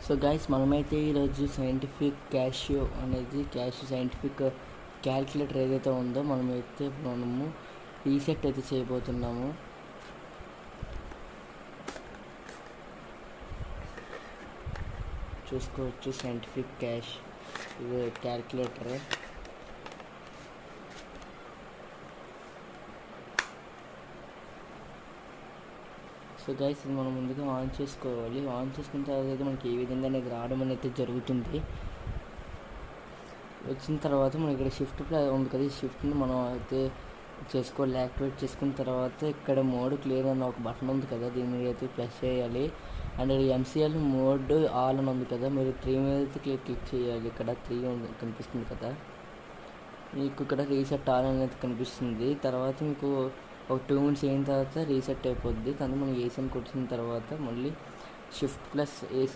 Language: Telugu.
సో గైస్, మనమైతే ఈరోజు సైంటిఫిక్ క్యాషియో సైంటిఫిక్ క్యాల్కులేటర్ ఏదైతే ఉందో మనము రీసెట్ అయితే చేయబోతున్నాము. చూసుకోవచ్చు సైంటిఫిక్ క్యాష్ ఇది క్యాల్కులేటర్. సో గైస్, ఇది మనం ముందుగా ఆన్ చేసుకోవాలి. ఆన్ చేసుకున్న తర్వాత అయితే మనకి ఏ విధంగా అనేది రావడం అనేది జరుగుతుంది. వచ్చిన తర్వాత మనకి ఇక్కడ షిఫ్ట్ ఉంది కదా, ఈ షిఫ్ట్ని మనం అయితే చేసుకోవాలి. యాక్టివేట్ చేసుకున్న తర్వాత ఇక్కడ మోడ్ క్లియర్ అన్న ఒక బటన్ ఉంది కదా, దీని మీద అయితే ప్రెస్ చేయాలి. అండ్ MCL మోడ్ ఆల్ అని ఉంది కదా, మీరు 3 మీద అయితే క్లిక్ చేయాలి. ఇక్కడ 3 కనిపిస్తుంది కదా, మీకు ఇక్కడ రీసెట్ ఆల్ అనేది కనిపిస్తుంది. తర్వాత మీకు ఒక 2 minutes అయిన తర్వాత రీసెట్ అయిపోద్ది. కానీ మనం ఏసీని కొట్టిన తర్వాత మళ్ళీ షిఫ్ట్ ప్లస్ ఏసీ